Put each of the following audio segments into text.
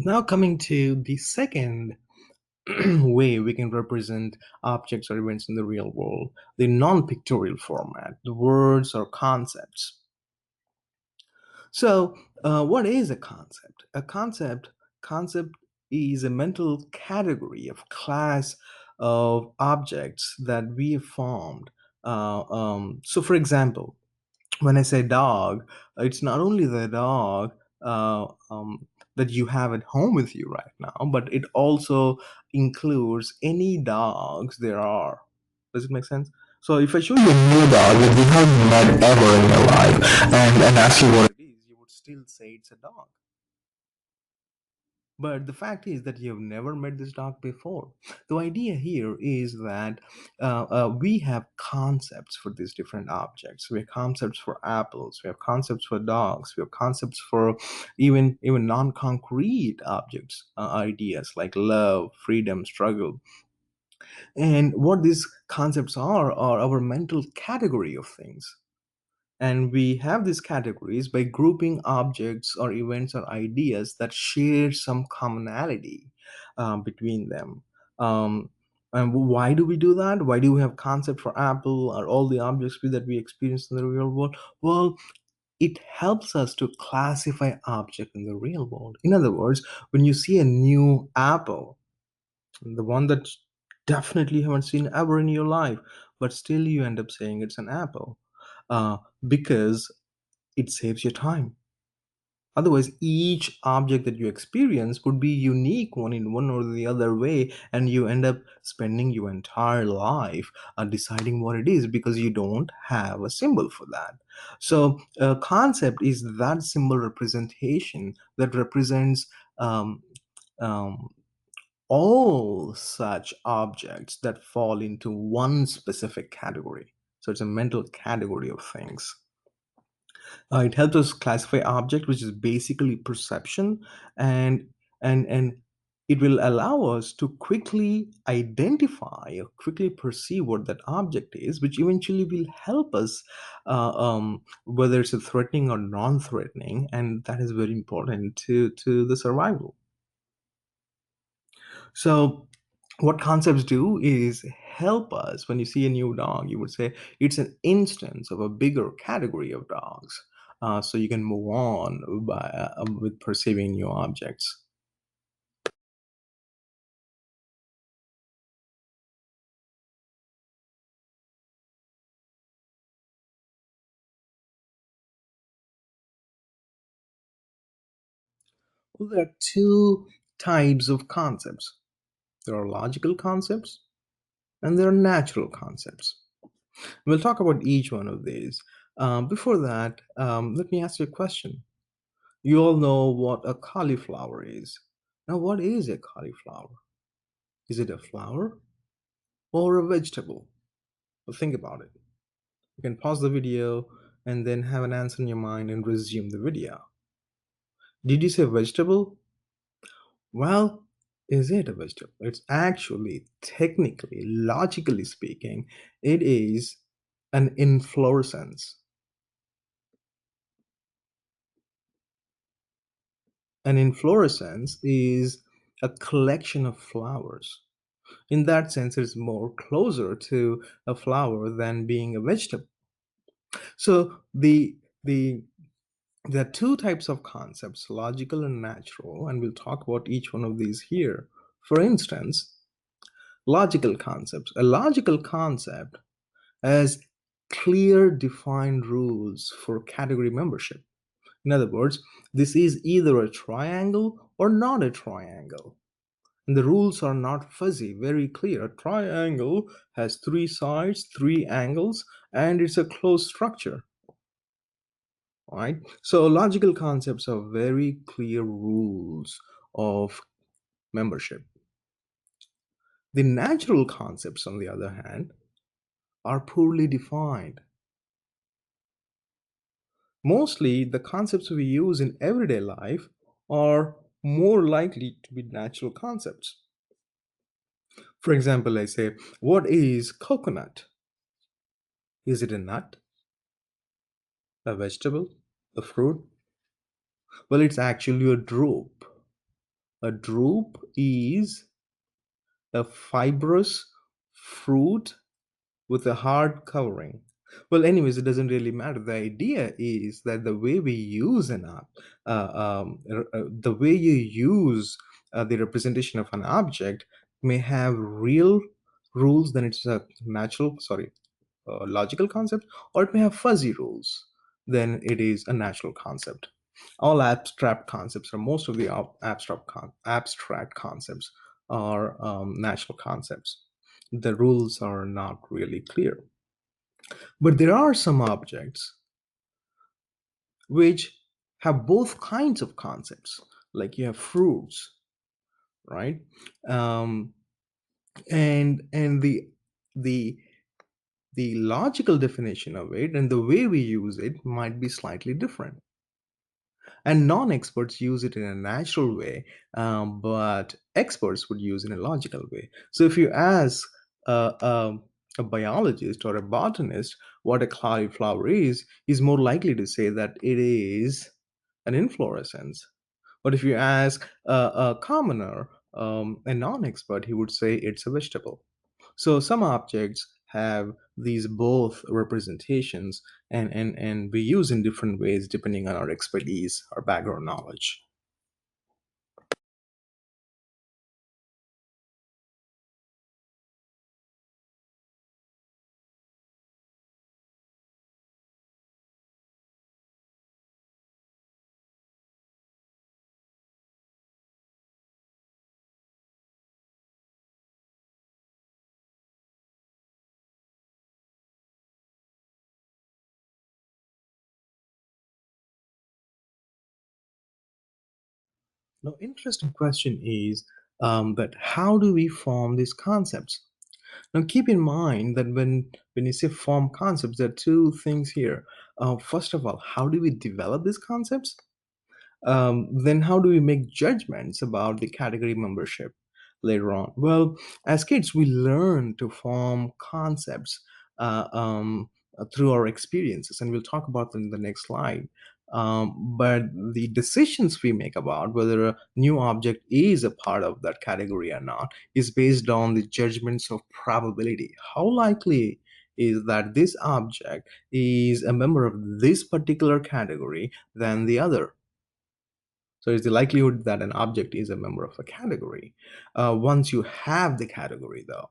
Now, coming to the second way we can represent objects or events in the real world, the non-pictorial format, the words or concepts. So, what is a concept? A concept is a mental category of class of objects that we have formed. So, for example, when I say dog, it's not only the dog uh, um, that you have at home with you right now, but it also includes any dogs there are. Does it make sense? So if I show you a new dog that you haven't met ever in your life and ask you what it is, you would still say it's a dog. But the fact is that you have never met this dog before. The idea here is that we have concepts for these different objects. We have concepts for apples. We have concepts for dogs. We have concepts for even non-concrete objects, ideas like love, freedom, struggle. And what these concepts are our mental category of things, and we have these categories by grouping objects or events or ideas that share some commonality between them. Um, and why do we do that? Why do we have concept for Apple or all the objects that we experience in the real world? Well, it helps us to classify object in the real world. In other words, when you see a new apple, the one that definitely haven't seen ever in your life, but still you end up saying it's an apple, because it saves you time. Otherwise, each object that you experience could be unique one in one or the other way, and you end up spending your entire life deciding what it is because you don't have a symbol for that. So, a concept is that symbol representation that represents um, um, all such objects that fall into one specific category. So, it's a mental category of things. It helps us classify object, which is basically perception, and and it will allow us to quickly identify or quickly perceive what that object is, which eventually will help us, whether it's a threatening or non-threatening, and that is very important to the survival. So, what concepts do is help us. When you see a new dog, you would say it's an instance of a bigger category of dogs. So you can move on with perceiving new objects. Well, there are two types of concepts. There are logical concepts and there are natural concepts. We'll talk about each one of these. Before that, let me ask you a question. You all know what a cauliflower is. Now, what is a cauliflower? Is it a flower or a vegetable? Well, think about it. You can pause the video and then have an answer in your mind and resume the video. Did you say vegetable? Well, is it a vegetable? It's actually, technically, logically speaking, it is an inflorescence. An inflorescence is a collection of flowers. In that sense, it's more closer to a flower than being a vegetable. So the there are two types of concepts, logical and natural, and we'll talk about each one of these here. For instance, logical concepts. A logical concept has clear defined rules for category membership. In other words, this is either a triangle or not a triangle. And the rules are not fuzzy, very clear. A triangle has three sides, three angles, and it's a closed structure. Right? So logical concepts are very clear rules of membership. The natural concepts, on the other hand, are poorly defined. Mostly, the concepts we use in everyday life are more likely to be natural concepts. For example, I say, what is coconut? Is it a nut, a vegetable, a fruit? Well, it's actually a drupe. A drupe is a fibrous fruit with a hard covering. Well, anyways, it doesn't really matter. The idea is that the way we use an app, the way you use the representation of an object may have real rules, then it's a logical concept, or it may have fuzzy rules, then it is a natural concept. All abstract concepts, or most of the abstract concepts, are natural concepts. The rules are not really clear. But there are some objects which have both kinds of concepts, like you have fruits, right? Um, and the the logical definition of it and the way we use it might be slightly different. And non-experts use it in a natural way, but experts would use it in a logical way. So if you ask uh, um, a biologist or a botanist what a cauliflower is, he's more likely to say that it is an inflorescence. But if you ask a commoner, a non-expert, he would say it's a vegetable. So some objects have these both representations, and we use in different ways depending on our expertise, our background knowledge. Now, interesting question is that how do we form these concepts? Now, keep in mind that when you say form concepts, there are two things here. First of all, how do we develop these concepts? Then how do we make judgments about the category membership later on? Well, as kids, we learn to form concepts through our experiences, and we'll talk about them in the next slide. But the decisions we make about whether a new object is a part of that category or not is based on the judgments of probability. How likely is that this object is a member of this particular category than the other? So it's the likelihood that an object is a member of a category. Once you have the category, though,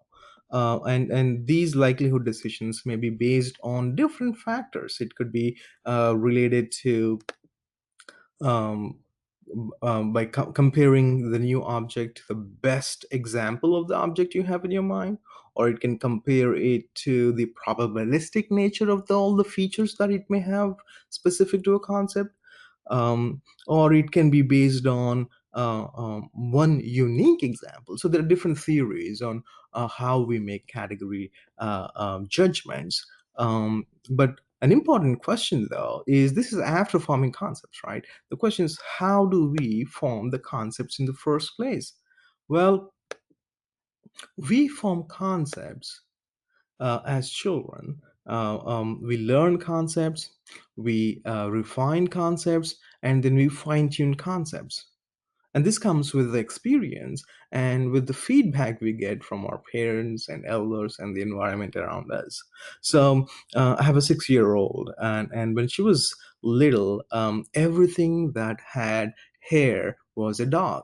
and these likelihood decisions may be based on different factors. It could be related to um, by comparing the new object to the best example of the object you have in your mind, or it can compare it to the probabilistic nature of all the features that it may have specific to a concept, or it can be based on one unique example. So there are different theories on how we make category judgments. But an important question, though, is this is after forming concepts, right? The question is, how do we form the concepts in the first place? Well, we form concepts as children. We learn concepts, we refine concepts, and then we fine tune concepts. And this comes with the experience and with the feedback we get from our parents and elders and the environment around us. So I have a 6 year old, and when she was little, everything that had hair was a dog.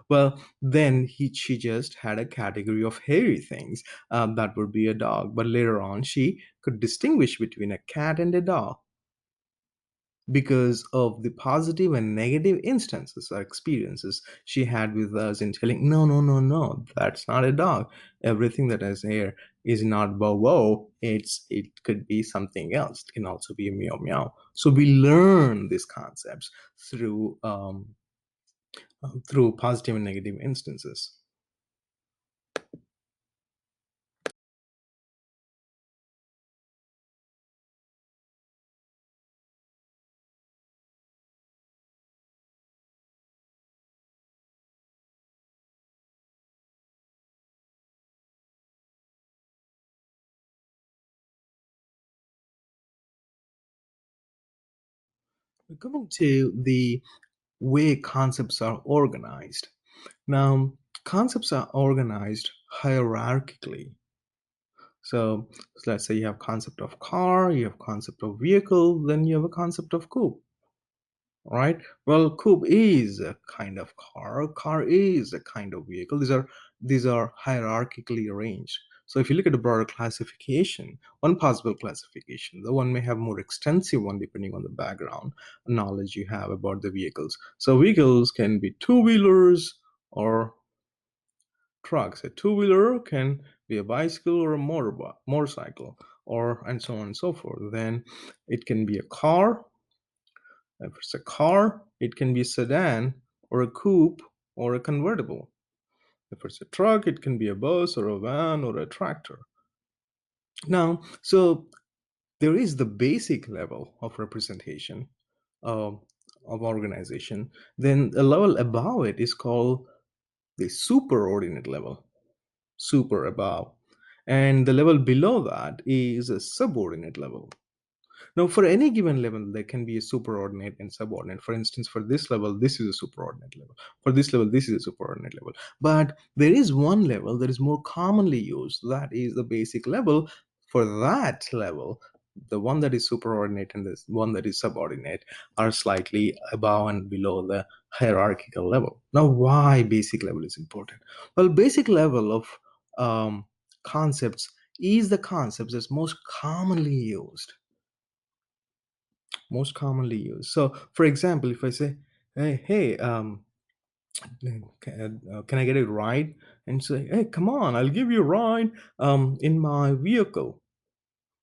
Well, then she just had a category of hairy things that would be a dog. But later on, she could distinguish between a cat and a dog because of the positive and negative instances or experiences she had with us in telling, no, no, no, no, that's not a dog. Everything that has hair is not bow wow. It could be something else. It can also be a meow meow. So we learn these concepts through positive and negative instances. Coming to the way concepts are organized. Now, concepts are organized hierarchically. So let's say you have concept of car, you have concept of vehicle, then you have a concept of coupe, right? Well, coupe is a kind of car is a kind of vehicle. These are hierarchically arranged. So if you look at the broader classification, one possible classification, the one may have more extensive one depending on the background knowledge you have about the vehicles. So vehicles can be two-wheelers or trucks. A two-wheeler can be a bicycle or a motorcycle, or and so on and so forth. Then it can be a car. If it's a car, it can be a sedan or a coupe or a convertible. If it's a truck, it can be a bus or a van or a tractor. Now, so there is the basic level of representation uh, of organization. Then a level above it is called the superordinate level, super above. And the level below that is a subordinate level. Now, for any given level, there can be a superordinate and subordinate. For instance, for this level, this is a superordinate level. For this level, this is a superordinate level. But there is one level that is more commonly used. That is the basic level. For that level, the one that is superordinate and the one that is subordinate are slightly above and below the hierarchical level. Now, why basic level is important? Well, basic level of concepts is the concepts that's most commonly used. So, for example, if I say, "Hey, can I get a ride?" and say, "Hey, come on, I'll give you a ride in my vehicle."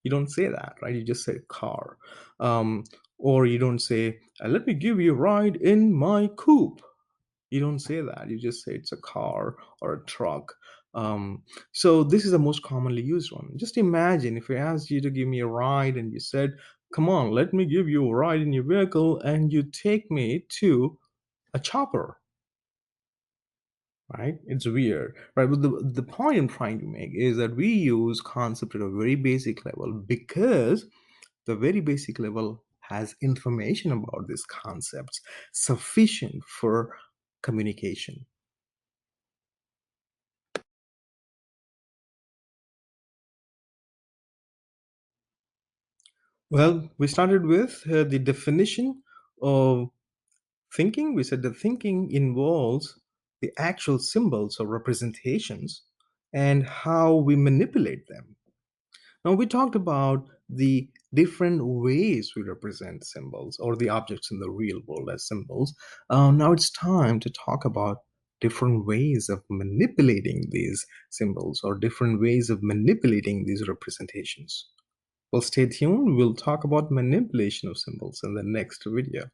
You don't say that, right? You just say car, um, or you don't say, "Let me give you a ride in my coupe." You don't say that. You just say it's a car or a truck. So this is the most commonly used one. Just imagine if I asked you to give me a ride and you said, "Come on, let me give you a ride in your vehicle," and you take me to a chopper, right? It's weird, right? But the point I'm trying to make is that we use concept at a very basic level because the very basic level has information about these concepts sufficient for communication. Well, we started with the definition of thinking. We said that thinking involves the actual symbols or representations and how we manipulate them. Now, we talked about the different ways we represent symbols or the objects in the real world as symbols. Now it's time to talk about different ways of manipulating these symbols or different ways of manipulating these representations. Well, stay tuned. We'll talk about manipulation of symbols in the next video.